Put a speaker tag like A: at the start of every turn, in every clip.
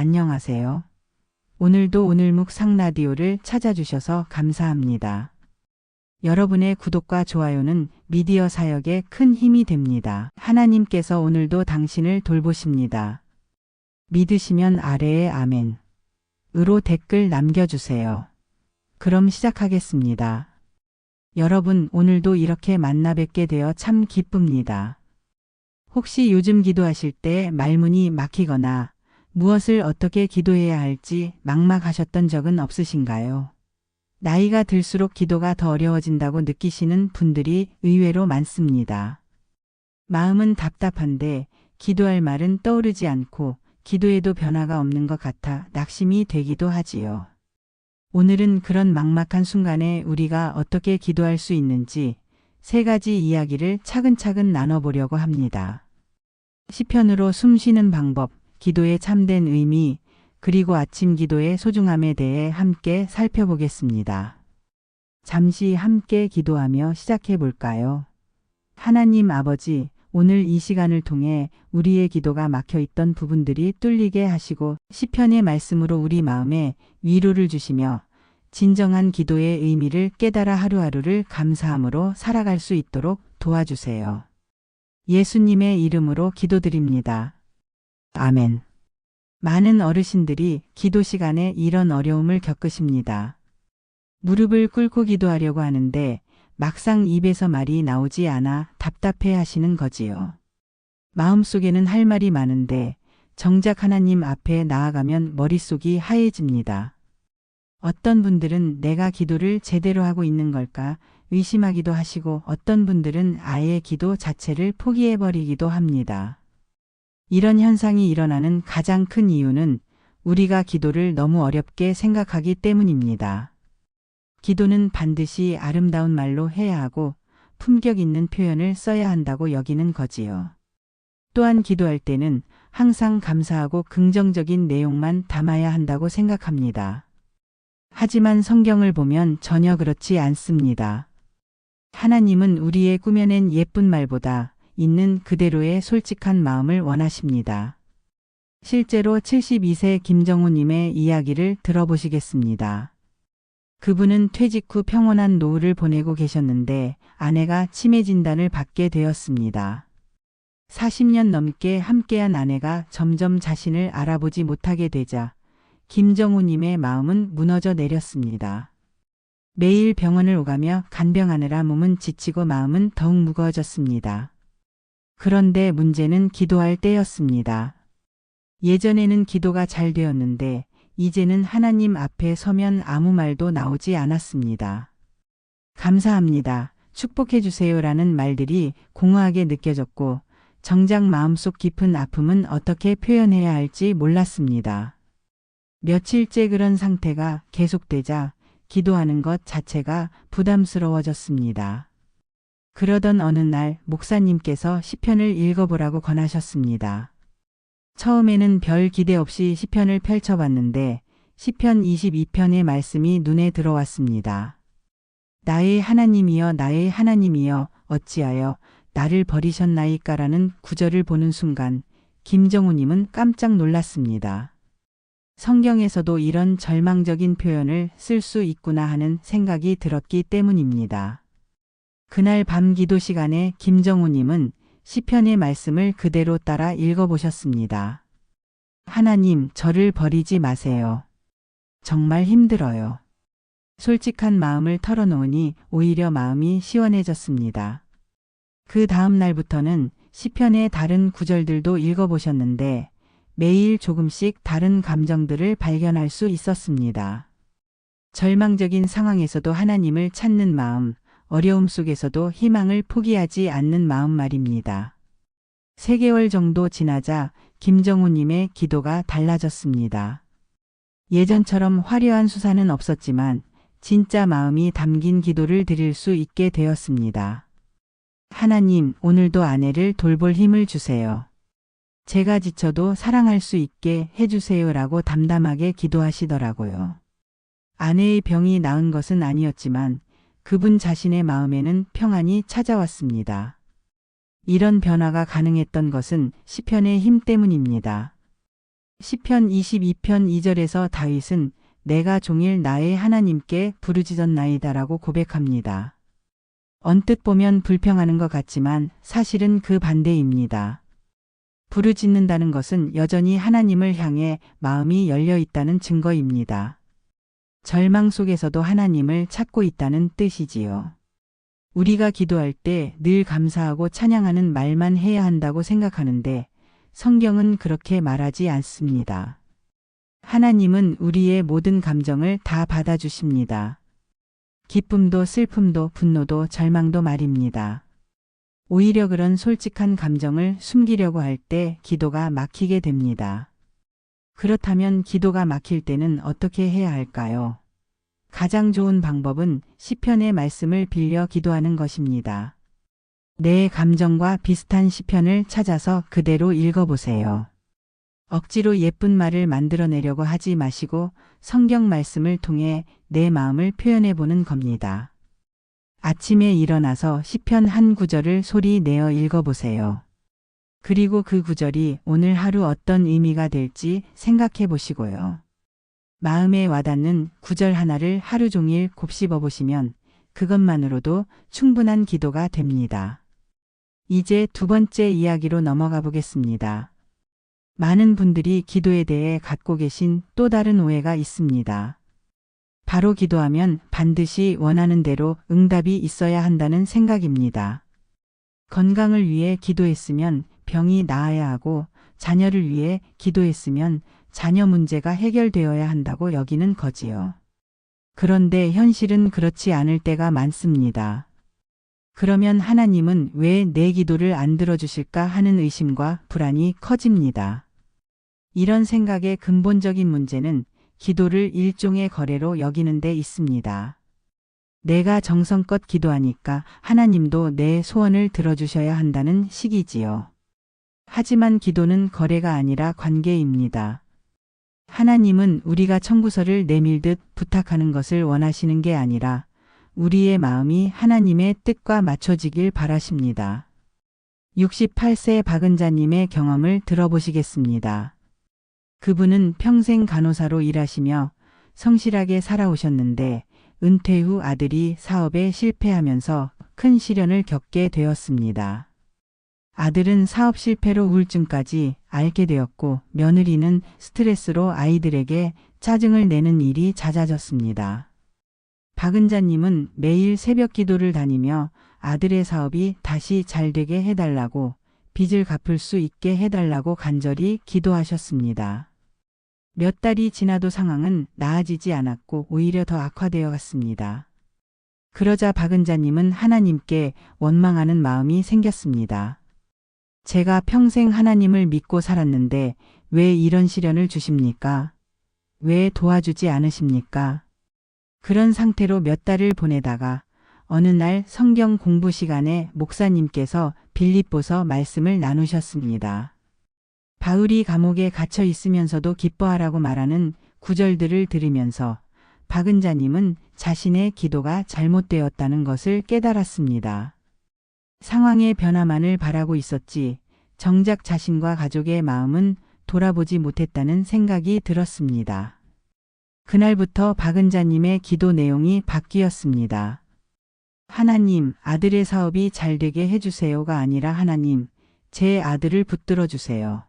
A: 안녕하세요. 오늘도 오늘묵 상라디오를 찾아주셔서 감사합니다. 여러분의 구독과 좋아요는 미디어 사역에 큰 힘이 됩니다. 하나님께서 오늘도 당신을 돌보십니다. 믿으시면 아래에 아멘으로 댓글 남겨주세요. 그럼 시작하겠습니다. 여러분, 오늘도 이렇게 만나 뵙게 되어 참 기쁩니다. 혹시 요즘 기도하실 때 말문이 막히거나 무엇을 어떻게 기도해야 할지 막막하셨던 적은 없으신가요? 나이가 들수록 기도가 더 어려워진다고 느끼시는 분들이 의외로 많습니다. 마음은 답답한데 기도할 말은 떠오르지 않고 기도에도 변화가 없는 것 같아 낙심이 되기도 하지요. 오늘은 그런 막막한 순간에 우리가 어떻게 기도할 수 있는지 3가지 이야기를 차근차근 나눠보려고 합니다. 시편으로 숨 쉬는 방법, 기도의 참된 의미, 그리고 아침 기도의 소중함에 대해 함께 살펴보겠습니다. 잠시 함께 기도하며 시작해 볼까요? 하나님 아버지, 오늘 이 시간을 통해 우리의 기도가 막혀있던 부분들이 뚫리게 하시고 시편의 말씀으로 우리 마음에 위로를 주시며 진정한 기도의 의미를 깨달아 하루하루를 감사함으로 살아갈 수 있도록 도와주세요. 예수님의 이름으로 기도드립니다. 아멘. 많은 어르신들이 기도 시간에 이런 어려움을 겪으십니다. 무릎을 꿇고 기도하려고 하는데 막상 입에서 말이 나오지 않아 답답해 하시는 거지요. 마음속에는 할 말이 많은데 정작 하나님 앞에 나아가면 머릿속이 하얘집니다. 어떤 분들은 내가 기도를 제대로 하고 있는 걸까 의심하기도 하시고 어떤 분들은 아예 기도 자체를 포기해버리기도 합니다. 이런 현상이 일어나는 가장 큰 이유는 우리가 기도를 너무 어렵게 생각하기 때문입니다. 기도는 반드시 아름다운 말로 해야 하고 품격 있는 표현을 써야 한다고 여기는 거지요. 또한 기도할 때는 항상 감사하고 긍정적인 내용만 담아야 한다고 생각합니다. 하지만 성경을 보면 전혀 그렇지 않습니다. 하나님은 우리의 꾸며낸 예쁜 말보다 있는 그대로의 솔직한 마음을 원하십니다. 실제로 72세 김정우님의 이야기를 들어보시겠습니다. 그분은 퇴직 후 평온한 노후를 보내고 계셨는데 아내가 치매 진단을 받게 되었습니다. 40년 넘게 함께한 아내가 점점 자신을 알아보지 못하게 되자 김정우님의 마음은 무너져 내렸습니다. 매일 병원을 오가며 간병하느라 몸은 지치고 마음은 더욱 무거워졌습니다. 그런데 문제는 기도할 때였습니다. 예전에는 기도가 잘 되었는데 이제는 하나님 앞에 서면 아무 말도 나오지 않았습니다. 감사합니다. 축복해 주세요라는 말들이 공허하게 느껴졌고 정작 마음속 깊은 아픔은 어떻게 표현해야 할지 몰랐습니다. 며칠째 그런 상태가 계속되자 기도하는 것 자체가 부담스러워졌습니다. 그러던 어느 날 목사님께서 시편을 읽어보라고 권하셨습니다. 처음에는 별 기대 없이 시편을 펼쳐봤는데 시편 22편의 말씀이 눈에 들어왔습니다. 나의 하나님이여 나의 하나님이여 어찌하여 나를 버리셨나이까라는 구절을 보는 순간 김정우님은 깜짝 놀랐습니다. 성경에서도 이런 절망적인 표현을 쓸 수 있구나 하는 생각이 들었기 때문입니다. 그날 밤 기도 시간에 김정우님은 시편의 말씀을 그대로 따라 읽어보셨습니다. 하나님, 저를 버리지 마세요. 정말 힘들어요. 솔직한 마음을 털어놓으니 오히려 마음이 시원해졌습니다. 그 다음 날부터는 시편의 다른 구절들도 읽어보셨는데 매일 조금씩 다른 감정들을 발견할 수 있었습니다. 절망적인 상황에서도 하나님을 찾는 마음, 어려움 속에서도 희망을 포기하지 않는 마음 말입니다. 3개월 정도 지나자 김정우님의 기도가 달라졌습니다. 예전처럼 화려한 수사는 없었지만 진짜 마음이 담긴 기도를 드릴 수 있게 되었습니다. 하나님, 오늘도 아내를 돌볼 힘을 주세요. 제가 지쳐도 사랑할 수 있게 해주세요라고 담담하게 기도하시더라고요. 아내의 병이 나은 것은 아니었지만 그분 자신의 마음에는 평안이 찾아왔습니다. 이런 변화가 가능했던 것은 시편의 힘 때문입니다. 시편 22편 2절에서 다윗은 내가 종일 나의 하나님께 부르짖었나이다라고 고백합니다. 언뜻 보면 불평하는 것 같지만 사실은 그 반대입니다. 부르짖는다는 것은 여전히 하나님을 향해 마음이 열려 있다는 증거입니다. 절망 속에서도 하나님을 찾고 있다는 뜻이지요. 우리가 기도할 때 늘 감사하고 찬양하는 말만 해야 한다고 생각하는데 성경은 그렇게 말하지 않습니다. 하나님은 우리의 모든 감정을 다 받아주십니다. 기쁨도 슬픔도 분노도 절망도 말입니다. 오히려 그런 솔직한 감정을 숨기려고 할 때 기도가 막히게 됩니다. 그렇다면 기도가 막힐 때는 어떻게 해야 할까요? 가장 좋은 방법은 시편의 말씀을 빌려 기도하는 것입니다. 내 감정과 비슷한 시편을 찾아서 그대로 읽어보세요. 억지로 예쁜 말을 만들어내려고 하지 마시고 성경 말씀을 통해 내 마음을 표현해 보는 겁니다. 아침에 일어나서 시편 한 구절을 소리 내어 읽어보세요. 그리고 그 구절이 오늘 하루 어떤 의미가 될지 생각해 보시고요. 마음에 와닿는 구절 하나를 하루 종일 곱씹어 보시면 그것만으로도 충분한 기도가 됩니다. 이제 두 번째 이야기로 넘어가 보겠습니다. 많은 분들이 기도에 대해 갖고 계신 또 다른 오해가 있습니다. 바로 기도하면 반드시 원하는 대로 응답이 있어야 한다는 생각입니다. 건강을 위해 기도했으면 병이 나아야 하고 자녀를 위해 기도했으면 자녀 문제가 해결되어야 한다고 여기는 거지요. 그런데 현실은 그렇지 않을 때가 많습니다. 그러면 하나님은 왜 내 기도를 안 들어주실까 하는 의심과 불안이 커집니다. 이런 생각의 근본적인 문제는 기도를 일종의 거래로 여기는 데 있습니다. 내가 정성껏 기도하니까 하나님도 내 소원을 들어주셔야 한다는 식이지요. 하지만 기도는 거래가 아니라 관계입니다. 하나님은 우리가 청구서를 내밀듯 부탁하는 것을 원하시는 게 아니라 우리의 마음이 하나님의 뜻과 맞춰지길 바라십니다. 68세 박은자님의 경험을 들어보시겠습니다. 그분은 평생 간호사로 일하시며 성실하게 살아오셨는데 은퇴 후 아들이 사업에 실패하면서 큰 시련을 겪게 되었습니다. 아들은 사업 실패로 우울증까지 앓게 되었고 며느리는 스트레스로 아이들에게 짜증을 내는 일이 잦아졌습니다. 박은자님은 매일 새벽 기도를 다니며 아들의 사업이 다시 잘 되게 해달라고 빚을 갚을 수 있게 해달라고 간절히 기도하셨습니다. 몇 달이 지나도 상황은 나아지지 않았고 오히려 더 악화되어 갔습니다. 그러자 박은자님은 하나님께 원망하는 마음이 생겼습니다. 제가 평생 하나님을 믿고 살았는데 왜 이런 시련을 주십니까? 왜 도와주지 않으십니까? 그런 상태로 몇 달을 보내다가 어느 날 성경 공부 시간에 목사님께서 빌립보서 말씀을 나누셨습니다. 바울이 감옥에 갇혀 있으면서도 기뻐하라고 말하는 구절들을 들으면서 박은자님은 자신의 기도가 잘못되었다는 것을 깨달았습니다. 상황의 변화만을 바라고 있었지 정작 자신과 가족의 마음은 돌아보지 못했다는 생각이 들었습니다. 그날부터 박은자님의 기도 내용이 바뀌었습니다. 하나님, 아들의 사업이 잘 되게 해주세요가 아니라 하나님, 제 아들을 붙들어 주세요.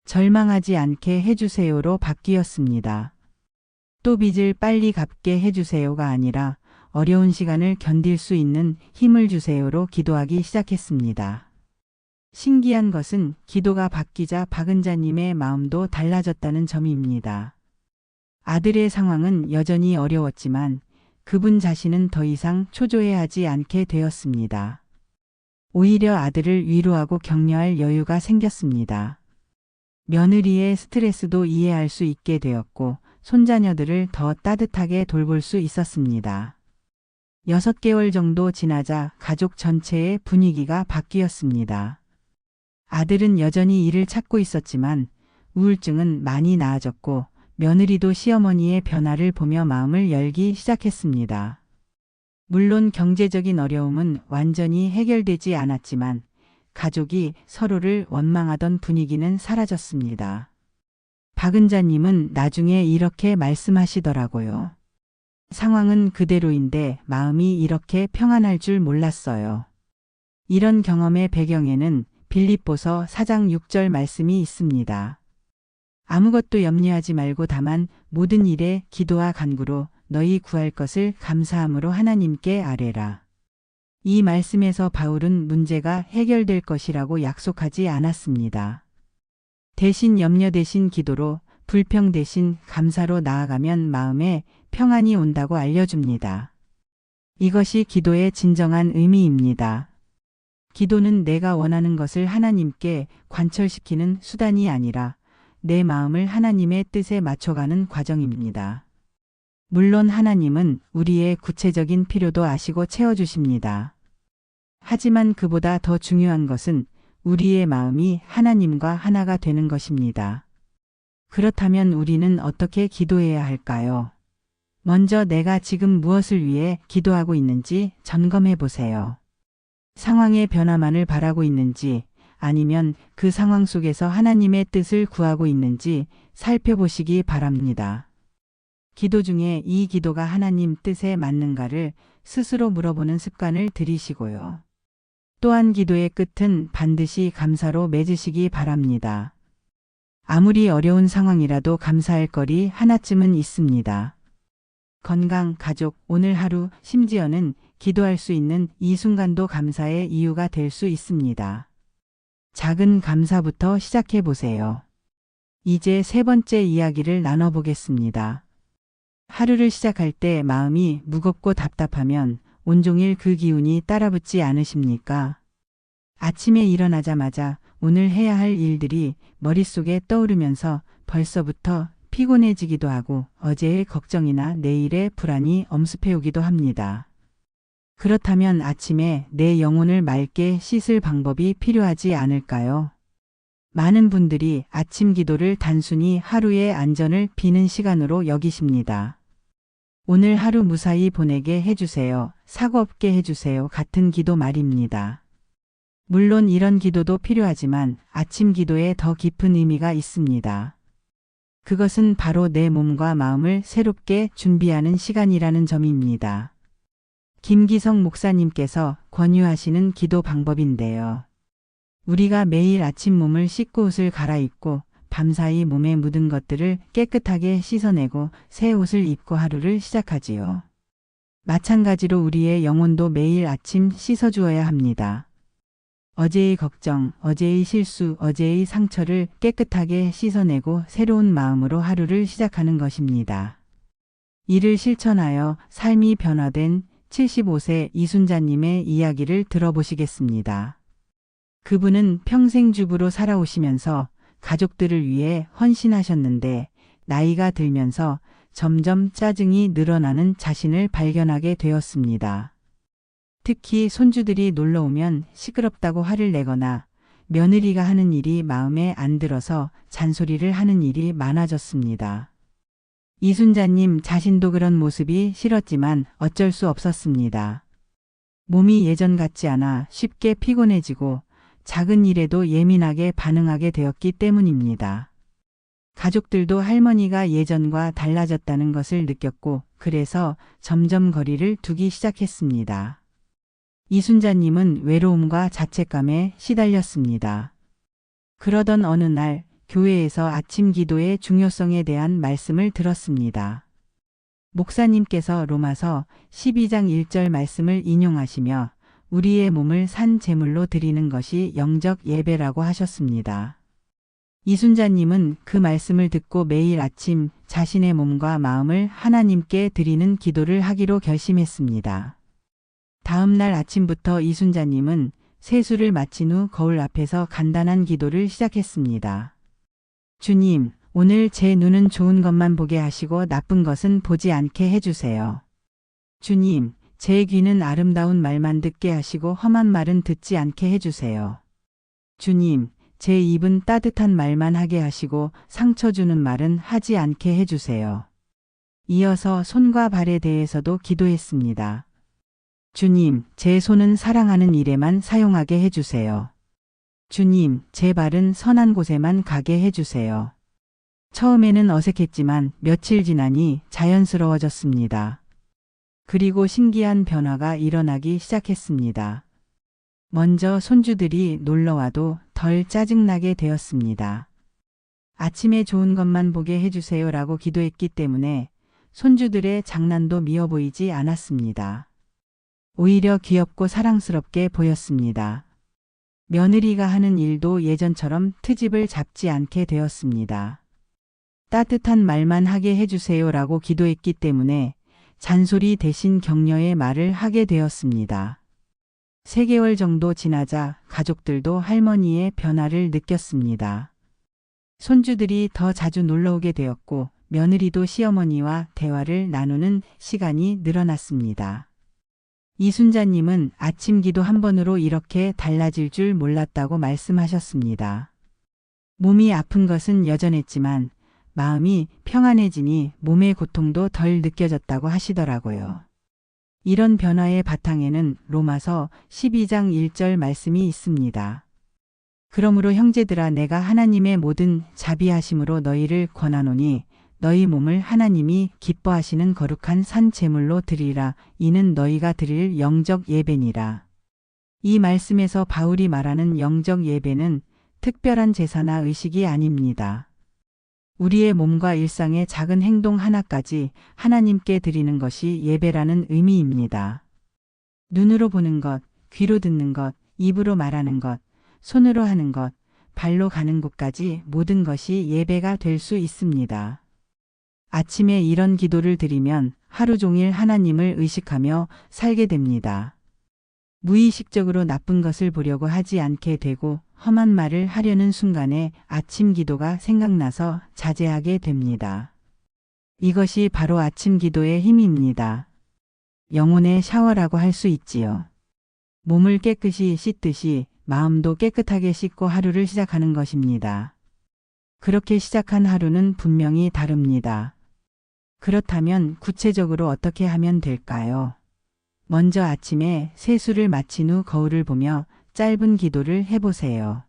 A: 절망하지 않게 해주세요로 바뀌었습니다. 또 빚을 빨리 갚게 해주세요가 아니라 어려운 시간을 견딜 수 있는 힘을 주세요로 기도하기 시작했습니다. 신기한 것은 기도가 바뀌자 박은자님의 마음도 달라졌다는 점입니다. 아들의 상황은 여전히 어려웠지만 그분 자신은 더 이상 초조해하지 않게 되었습니다. 오히려 아들을 위로하고 격려할 여유가 생겼습니다. 며느리의 스트레스도 이해할 수 있게 되었고 손자녀들을 더 따뜻하게 돌볼 수 있었습니다. 6개월 정도 지나자 가족 전체의 분위기가 바뀌었습니다. 아들은 여전히 일을 찾고 있었지만 우울증은 많이 나아졌고 며느리도 시어머니의 변화를 보며 마음을 열기 시작했습니다. 물론 경제적인 어려움은 완전히 해결되지 않았지만 가족이 서로를 원망하던 분위기는 사라졌습니다. 박은자님은 나중에 이렇게 말씀하시더라고요. 상황은 그대로인데 마음이 이렇게 평안할 줄 몰랐어요. 이런 경험의 배경에는 빌립보서 4장 6절 말씀이 있습니다. 아무것도 염려하지 말고 다만 모든 일에 기도와 간구로 너희 구할 것을 감사함으로 하나님께 아뢰라. 이 말씀에서 바울은 문제가 해결될 것이라고 약속하지 않았습니다. 대신 염려 대신 기도로, 불평 대신 감사로 나아가면 마음에 평안이 온다고 알려줍니다. 이것이 기도의 진정한 의미입니다. 기도는 내가 원하는 것을 하나님께 관철시키는 수단이 아니라 내 마음을 하나님의 뜻에 맞춰가는 과정입니다. 물론 하나님은 우리의 구체적인 필요도 아시고 채워주십니다. 하지만 그보다 더 중요한 것은 우리의 마음이 하나님과 하나가 되는 것입니다. 그렇다면 우리는 어떻게 기도해야 할까요? 먼저 내가 지금 무엇을 위해 기도하고 있는지 점검해 보세요. 상황의 변화만을 바라고 있는지 아니면 그 상황 속에서 하나님의 뜻을 구하고 있는지 살펴보시기 바랍니다. 기도 중에 이 기도가 하나님 뜻에 맞는가를 스스로 물어보는 습관을 들이시고요. 또한 기도의 끝은 반드시 감사로 맺으시기 바랍니다. 아무리 어려운 상황이라도 감사할 거리 하나쯤은 있습니다. 건강, 가족, 오늘 하루, 심지어는 기도할 수 있는 이 순간도 감사의 이유가 될 수 있습니다. 작은 감사부터 시작해 보세요. 이제 세 번째 이야기를 나눠보겠습니다. 하루를 시작할 때 마음이 무겁고 답답하면 온종일 그 기운이 따라붙지 않으십니까? 아침에 일어나자마자 오늘 해야 할 일들이 머릿속에 떠오르면서 벌써부터 피곤해지기도 하고 어제의 걱정이나 내일의 불안이 엄습해오기도 합니다. 그렇다면 아침에 내 영혼을 맑게 씻을 방법이 필요하지 않을까요? 많은 분들이 아침 기도를 단순히 하루의 안전을 비는 시간으로 여기십니다. 오늘 하루 무사히 보내게 해주세요. 사고 없게 해주세요. 같은 기도 말입니다. 물론 이런 기도도 필요하지만 아침 기도에 더 깊은 의미가 있습니다. 그것은 바로 내 몸과 마음을 새롭게 준비하는 시간이라는 점입니다. 김기성 목사님께서 권유하시는 기도 방법인데요. 우리가 매일 아침 몸을 씻고 옷을 갈아입고 밤사이 몸에 묻은 것들을 깨끗하게 씻어내고 새 옷을 입고 하루를 시작하지요. 마찬가지로 우리의 영혼도 매일 아침 씻어주어야 합니다. 어제의 걱정, 어제의 실수, 어제의 상처를 깨끗하게 씻어내고 새로운 마음으로 하루를 시작하는 것입니다. 이를 실천하여 삶이 변화된 75세 이순자님의 이야기를 들어보시겠습니다. 그분은 평생 주부로 살아오시면서 가족들을 위해 헌신하셨는데 나이가 들면서 점점 짜증이 늘어나는 자신을 발견하게 되었습니다. 특히 손주들이 놀러오면 시끄럽다고 화를 내거나 며느리가 하는 일이 마음에 안 들어서 잔소리를 하는 일이 많아졌습니다. 이순자님 자신도 그런 모습이 싫었지만 어쩔 수 없었습니다. 몸이 예전 같지 않아 쉽게 피곤해지고 작은 일에도 예민하게 반응하게 되었기 때문입니다. 가족들도 할머니가 예전과 달라졌다는 것을 느꼈고 그래서 점점 거리를 두기 시작했습니다. 이순자님은 외로움과 자책감에 시달렸습니다. 그러던 어느 날 교회에서 아침 기도의 중요성에 대한 말씀을 들었습니다. 목사님께서 로마서 12장 1절 말씀을 인용하시며 우리의 몸을 산 제물로 드리는 것이 영적 예배라고 하셨습니다. 이순자님은 그 말씀을 듣고 매일 아침 자신의 몸과 마음을 하나님께 드리는 기도를 하기로 결심했습니다. 다음 날 아침부터 이순자님은 세수를 마친 후 거울 앞에서 간단한 기도를 시작했습니다. 주님, 오늘 제 눈은 좋은 것만 보게 하시고 나쁜 것은 보지 않게 해주세요. 주님, 제 귀는 아름다운 말만 듣게 하시고 험한 말은 듣지 않게 해주세요. 주님, 제 입은 따뜻한 말만 하게 하시고 상처 주는 말은 하지 않게 해주세요. 이어서 손과 발에 대해서도 기도했습니다. 주님, 제 손은 사랑하는 일에만 사용하게 해주세요. 주님, 제 발은 선한 곳에만 가게 해주세요. 처음에는 어색했지만 며칠 지나니 자연스러워졌습니다. 그리고 신기한 변화가 일어나기 시작했습니다. 먼저 손주들이 놀러와도 덜 짜증나게 되었습니다. 아침에 좋은 것만 보게 해주세요라고 기도했기 때문에 손주들의 장난도 미워 보이지 않았습니다. 오히려 귀엽고 사랑스럽게 보였습니다. 며느리가 하는 일도 예전처럼 트집을 잡지 않게 되었습니다. 따뜻한 말만 하게 해주세요라고 기도했기 때문에 잔소리 대신 격려의 말을 하게 되었습니다. 3개월 정도 지나자 가족들도 할머니의 변화를 느꼈습니다. 손주들이 더 자주 놀러오게 되었고 며느리도 시어머니와 대화를 나누는 시간이 늘어났습니다. 이순자님은 아침 기도 한 번으로 이렇게 달라질 줄 몰랐다고 말씀하셨습니다. 몸이 아픈 것은 여전했지만 마음이 평안해지니 몸의 고통도 덜 느껴졌다고 하시더라고요. 이런 변화의 바탕에는 로마서 12장 1절 말씀이 있습니다. 그러므로 형제들아 내가 하나님의 모든 자비하심으로 너희를 권하노니 너희 몸을 하나님이 기뻐하시는 거룩한 산 제물로 드리라. 이는 너희가 드릴 영적 예배니라. 이 말씀에서 바울이 말하는 영적 예배는 특별한 제사나 의식이 아닙니다. 우리의 몸과 일상의 작은 행동 하나까지 하나님께 드리는 것이 예배라는 의미입니다. 눈으로 보는 것, 귀로 듣는 것, 입으로 말하는 것, 손으로 하는 것, 발로 가는 곳까지 모든 것이 예배가 될 수 있습니다. 아침에 이런 기도를 드리면 하루 종일 하나님을 의식하며 살게 됩니다. 무의식적으로 나쁜 것을 보려고 하지 않게 되고 험한 말을 하려는 순간에 아침 기도가 생각나서 자제하게 됩니다. 이것이 바로 아침 기도의 힘입니다. 영혼의 샤워라고 할 수 있지요. 몸을 깨끗이 씻듯이 마음도 깨끗하게 씻고 하루를 시작하는 것입니다. 그렇게 시작한 하루는 분명히 다릅니다. 그렇다면 구체적으로 어떻게 하면 될까요? 먼저 아침에 세수를 마친 후 거울을 보며 짧은 기도를 해보세요.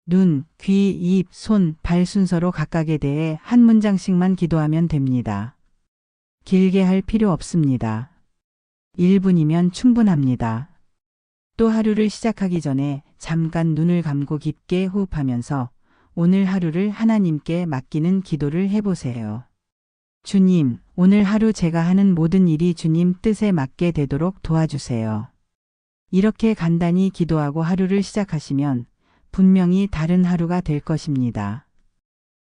A: 눈, 귀, 입, 손, 발 순서로 각각에 대해 한 문장씩만 기도하면 됩니다. 길게 할 필요 없습니다. 1분이면 충분합니다. 또 하루를 시작하기 전에 잠깐 눈을 감고 깊게 호흡하면서 오늘 하루를 하나님께 맡기는 기도를 해보세요. 주님, 오늘 하루 제가 하는 모든 일이 주님 뜻에 맞게 되도록 도와주세요. 이렇게 간단히 기도하고 하루를 시작하시면 분명히 다른 하루가 될 것입니다.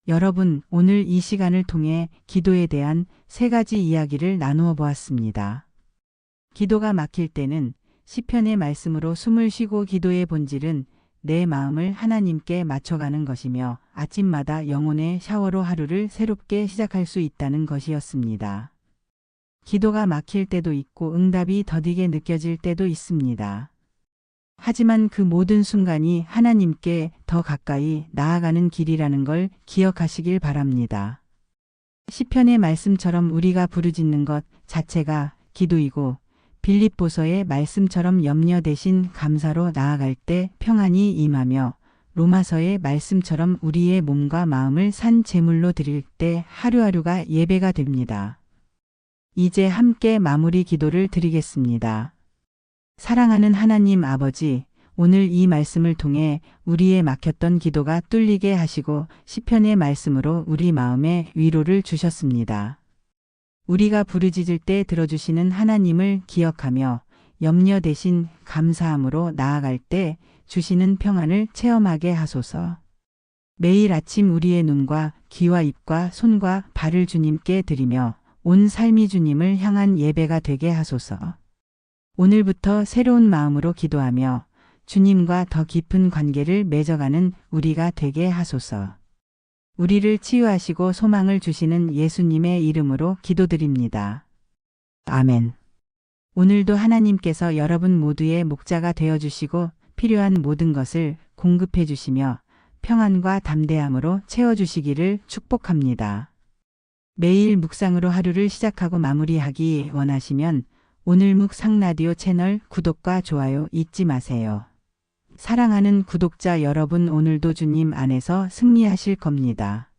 A: 여러분, 오늘 이 시간을 통해 기도에 대한 3가지 이야기를 나누어 보았습니다. 기도가 막힐 때는 시편의 말씀으로 숨을 쉬고 기도의 본질은 내 마음을 하나님께 맞춰가는 것이며 아침마다 영혼의 샤워로 하루를 새롭게 시작할 수 있다는 것이었습니다. 기도가 막힐 때도 있고 응답이 더디게 느껴질 때도 있습니다. 하지만 그 모든 순간이 하나님께 더 가까이 나아가는 길이라는 걸 기억하시길 바랍니다. 시편의 말씀처럼 우리가 부르짖는 것 자체가 기도이고 빌립보서의 말씀처럼 염려 대신 감사로 나아갈 때 평안이 임하며 로마서의 말씀처럼 우리의 몸과 마음을 산 제물로 드릴 때 하루하루가 예배가 됩니다. 이제 함께 마무리 기도를 드리겠습니다. 사랑하는 하나님 아버지, 오늘 이 말씀을 통해 우리의 막혔던 기도가 뚫리게 하시고 시편의 말씀으로 우리 마음에 위로를 주셨습니다. 우리가 부르짖을 때 들어주시는 하나님을 기억하며 염려 대신 감사함으로 나아갈 때 주시는 평안을 체험하게 하소서. 매일 아침 우리의 눈과 귀와 입과 손과 발을 주님께 드리며 온 삶이 주님을 향한 예배가 되게 하소서. 오늘부터 새로운 마음으로 기도하며 주님과 더 깊은 관계를 맺어가는 우리가 되게 하소서. 우리를 치유하시고 소망을 주시는 예수님의 이름으로 기도드립니다. 아멘. 오늘도 하나님께서 여러분 모두의 목자가 되어주시고 필요한 모든 것을 공급해 주시며 평안과 담대함으로 채워주시기를 축복합니다. 매일 묵상으로 하루를 시작하고 마무리하기 원하시면 오늘 묵상 라디오 채널 구독과 좋아요 잊지 마세요. 사랑하는 구독자 여러분, 오늘도 주님 안에서 승리하실 겁니다.